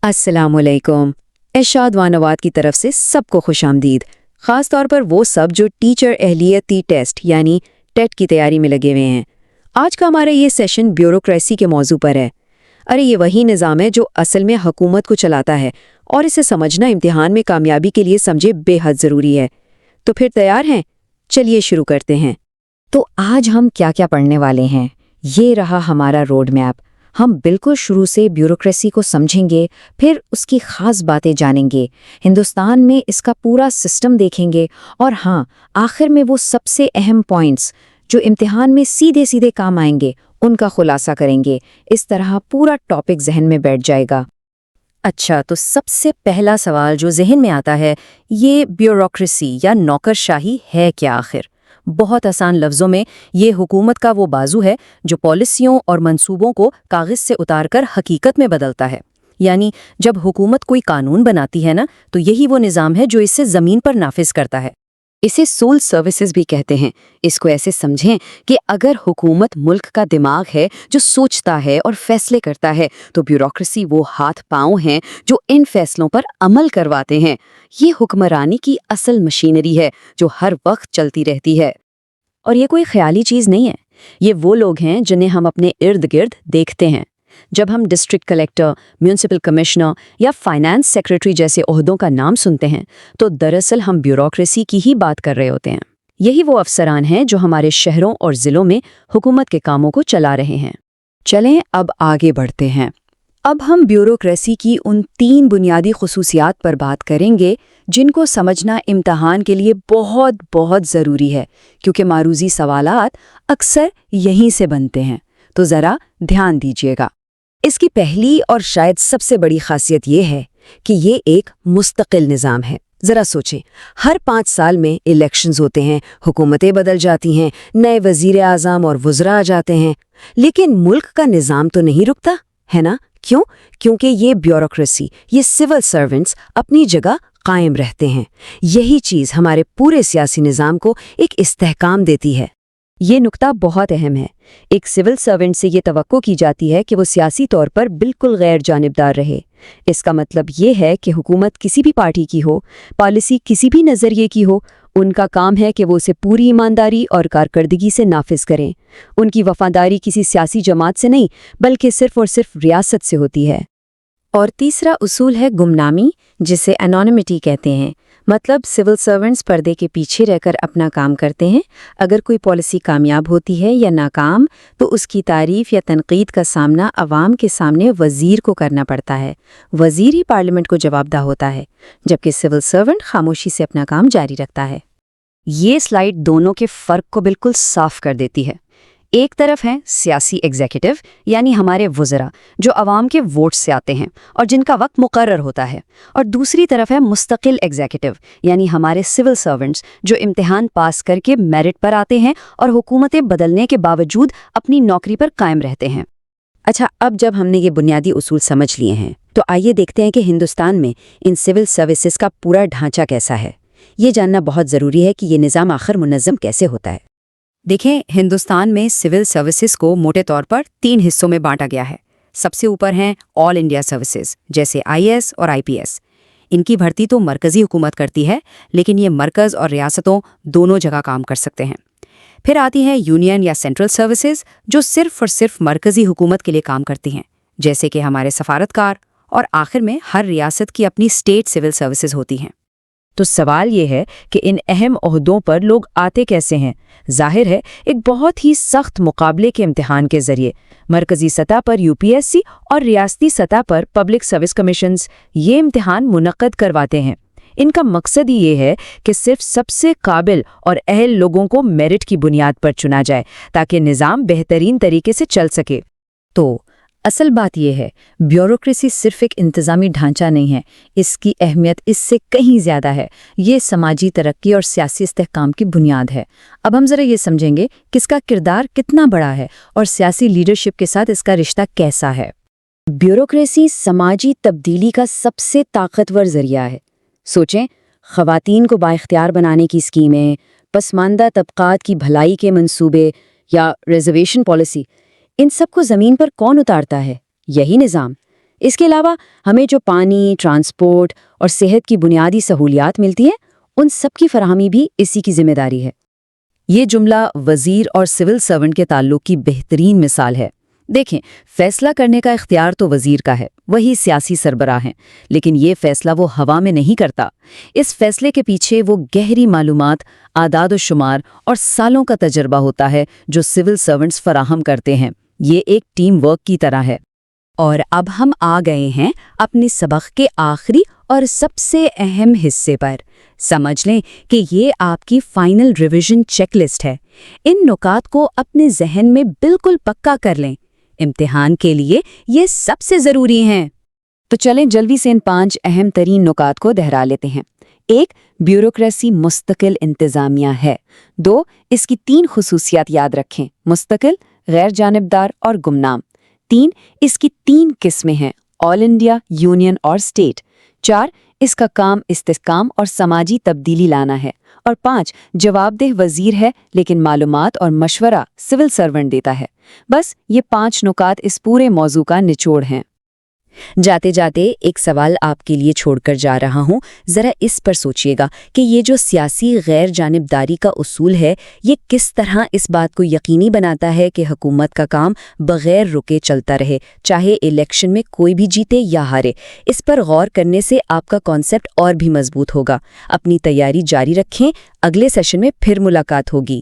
अस्सलाम वालेकुम। इरशाद वानवाद की तरफ से सबको खुशामदीद। ख़ास तौर पर वो सब जो टीचर एहलियती टेस्ट यानी टेट की तैयारी में लगे हुए हैं। आज का हमारा ये सेशन ब्यूरोक्रेसी के मौजू पर है। अरे ये वही निज़ाम है जो असल में हुकूमत को चलाता है और इसे समझना इम्तिहान में कामयाबी के लिए समझे बेहद ज़रूरी है। तो फिर तैयार हैं? चलिए शुरू करते हैं। तो आज हम क्या क्या पढ़ने वाले हैं, ये रहा हमारा रोड मैप। हम बिल्कुल शुरू से ब्यूरोक्रेसी को समझेंगे, फिर उसकी ख़ास बातें जानेंगे, हिंदुस्तान में इसका पूरा सिस्टम देखेंगे और हाँ, आखिर में वो सबसे अहम पॉइंट्स जो इम्तिहान में सीधे सीधे काम आएंगे उनका खुलासा करेंगे। इस तरह पूरा टॉपिक जहन में बैठ जाएगा। अच्छा, तो सबसे पहला सवाल जो जहन में आता है, ये ब्यूरोक्रेसी या नौकरशाही है क्या आखिर? बहुत आसान लफ्ज़ों में ये हुकूमत का वो बाजू है जो पॉलिसियों और मंसूबों को कागज़ से उतारकर हकीकत में बदलता है। यानी जब हुकूमत कोई कानून बनाती है ना, तो यही वो निज़ाम है जो इसे ज़मीन पर नाफिज करता है। इसे सोल सर्विसेज भी कहते हैं। इसको ऐसे समझें कि अगर हुकूमत मुल्क का दिमाग है जो सोचता है और फैसले करता है, तो ब्यूरोक्रेसी वो हाथ पांव हैं जो इन फैसलों पर अमल करवाते हैं। ये हुक्मरानी की असल मशीनरी है जो हर वक्त चलती रहती है। और ये कोई ख्याली चीज़ नहीं है, ये वो लोग हैं जिन्हें हम अपने इर्द गिर्द देखते हैं। जब हम डिस्ट्रिक्ट कलेक्टर, म्यूनिसिपल कमिश्नर या फाइनेंस सेक्रेटरी जैसे ओहदों का नाम सुनते हैं, तो दरअसल हम ब्यूरोक्रेसी की ही बात कर रहे होते हैं। यही वो अफसरान हैं जो हमारे शहरों और ज़िलों में हुकूमत के कामों को चला रहे हैं। चलें अब आगे बढ़ते हैं। अब हम ब्यूरोक्रेसी की उन 3 बुनियादी खुसूसियात पर बात करेंगे जिनको समझना इम्तिहान के लिए बहुत बहुत ज़रूरी है, क्योंकि मारूजी सवालात अक्सर यहीं से बनते हैं। तो ज़रा ध्यान दीजिएगा। इसकी पहली और शायद सबसे बड़ी खासियत ये है कि ये एक मुस्तकिल निज़ाम है। ज़रा सोचें, हर 5 साल में इलेक्शंस होते हैं, हुकूमतें बदल जाती हैं, नए वज़ीर आज़म और वुज़रा आ जाते हैं, लेकिन मुल्क का निज़ाम तो नहीं रुकता, है ना? क्यों? क्योंकि ये ब्यूरोक्रेसी, ये सिविल सर्वेंट्स अपनी जगह कायम रहते हैं। यही चीज़ हमारे पूरे सियासी निज़ाम को एक इस्तेहकाम देती है। ये नुक्ता बहुत अहम है। एक सिविल सर्वेंट से ये तवक्को की जाती है कि वो सियासी तौर पर बिल्कुल गैर जानिबदार रहे। इसका मतलब ये है कि हुकूमत किसी भी पार्टी की हो, पॉलिसी किसी भी नज़रिए की हो, उनका काम है कि वो उसे पूरी ईमानदारी और कारकर्दगी से नाफिज करें। उनकी वफादारी किसी सियासी जमात से नहीं, बल्कि सिर्फ और सिर्फ रियासत से होती है। और तीसरा उसूल है गुमनामी, जिसे एनोनिमिटी कहते हैं। मतलब सिविल सर्वेंट्स पर्दे के पीछे रहकर अपना काम करते हैं। अगर कोई पॉलिसी कामयाब होती है या नाकाम, तो उसकी तारीफ या तनकीद का सामना अवाम के सामने वज़ीर को करना पड़ता है। वज़ीर ही पार्लियामेंट को जवाबदेह होता है, जबकि सिविल सर्वेंट खामोशी से अपना काम जारी रखता है। ये स्लाइड दोनों के फ़र्क को बिल्कुल साफ कर देती है। एक तरफ हैं सियासी एग्जीक्यूटिव, यानी हमारे वुज़रा जो अवाम के वोट से आते हैं और जिनका वक्त मुकर्रर होता है, और दूसरी तरफ है मुस्तकिल एग्जीक्यूटिव, यानी हमारे सिविल सर्वेंट्स जो इम्तिहान पास करके मेरिट पर आते हैं और हुकूमतें बदलने के बावजूद अपनी नौकरी पर कायम रहते हैं। अच्छा, अब जब हमने ये बुनियादी उसूल समझ लिए हैं, तो आइए देखते हैं कि हिंदुस्तान में इन सिविल सर्विसेज का पूरा ढांचा कैसा है। ये जानना बहुत ज़रूरी है कि ये निज़ाम आखिर मुनज़्ज़म कैसे होता है। देखें, हिंदुस्तान में सिविल सर्विसेज को मोटे तौर पर 3 हिस्सों में बांटा गया है। सबसे ऊपर हैं ऑल इंडिया सर्विसेज, जैसे IAS और IPS। इनकी भर्ती तो मरकज़ी हुकूमत करती है, लेकिन ये मरकज़ और रियासतों दोनों जगह काम कर सकते हैं। फिर आती हैं यूनियन या सेंट्रल सर्विसेज, जो सिर्फ और सिर्फ मरकज़ी हुकूमत के लिए काम करती हैं, जैसे कि हमारे सफारतकार। और आखिर में हर रियासत की अपनी स्टेट सिविल सर्विसेज होती हैं। तो सवाल ये है कि इन अहम ओहदों पर लोग आते कैसे हैं? जाहिर है, एक बहुत ही सख्त मुकाबले के इम्तिहान के जरिए। मरकज़ी सतह पर UPSC और रियासती सतह पर पब्लिक सर्विस कमीशंस ये इम्तिहान मुनक्कद करवाते हैं। इनका मकसद ही ये है कि सिर्फ सबसे काबिल और अहल लोगों को मेरिट की बुनियाद पर चुना जाए, ताकि निज़ाम बेहतरीन तरीके से चल सके। तो असल बात यह है, ब्यूरोक्रेसी सिर्फ एक इंतज़ामी ढांचा नहीं है, इसकी अहमियत इससे कहीं ज़्यादा है। ये समाजी तरक्की और सियासी इस्तेहकाम की बुनियाद है। अब हम ज़रा ये समझेंगे कि इसका किरदार कितना बड़ा है और सियासी लीडरशिप के साथ इसका रिश्ता कैसा है। ब्यूरोक्रेसी समाजी तब्दीली का सबसे ताकतवर ज़रिया है। सोचें, ख़वातीन को बाइख्तियार बनाने की स्कीमें, पसमानदा तबक़ात की भलाई के मंसूबे या रिजर्वेशन पॉलिसी, इन सब को ज़मीन पर कौन उतारता है? यही निज़ाम। اس کے علاوہ ہمیں جو پانی، ٹرانسپورٹ اور صحت کی بنیادی سہولیات ملتی ہیں ان سب کی فراہمی بھی اسی کی ذمہ داری ہے۔ یہ جملہ وزیر اور سول سرونٹ کے تعلق کی بہترین مثال ہے۔ دیکھیں، فیصلہ کرنے کا اختیار تو وزیر کا ہے، وہی سیاسی سربراہ ہیں، لیکن یہ فیصلہ وہ ہوا میں نہیں کرتا۔ اس فیصلے کے پیچھے وہ گہری معلومات، اعداد و شمار اور سالوں کا تجربہ ہوتا ہے جو سول سرونٹس فراہم کرتے ہیں۔ یہ ایک ٹیم ورک کی طرح ہے۔ اور اب ہم آ گئے ہیں اپنے سبق کے آخری اور سب سے اہم حصے پر۔ سمجھ لیں کہ یہ آپ کی فائنل ریویژن چیک لسٹ ہے۔ ان نکات کو اپنے ذہن میں بالکل پکا کر لیں، امتحان کے لیے یہ سب سے ضروری ہیں۔ تو چلیں جلدی سے ان 5 اہم ترین نکات کو دہرا لیتے ہیں۔ 1. بیوروکریسی مستقل انتظامیہ ہے۔ 2. اس کی 3 خصوصیات یاد رکھیں: مستقل، غیر جانبدار اور گمنام۔ 3. اس کی 3 قسمیں ہیں: آل انڈیا، یونین اور اسٹیٹ۔ 4. اس کا کام استحکام اور سماجی تبدیلی لانا ہے۔ اور 5. جواب دہ وزیر ہے لیکن معلومات اور مشورہ سول سرونٹ دیتا ہے۔ بس یہ 5 نکات اس پورے موضوع کا نچوڑ ہیں۔ جاتے جاتے ایک سوال آپ کے لیے چھوڑ کر جا رہا ہوں، ذرا اس پر سوچئے گا کہ یہ جو سیاسی غیر جانبداری کا اصول ہے، یہ کس طرح اس بات کو یقینی بناتا ہے کہ حکومت کا کام بغیر رکے چلتا رہے، چاہے الیکشن میں کوئی بھی جیتے یا ہارے۔ اس پر غور کرنے سے آپ کا کانسیپٹ اور بھی مضبوط ہوگا۔ اپنی تیاری جاری رکھیں، اگلے سیشن میں پھر ملاقات ہوگی۔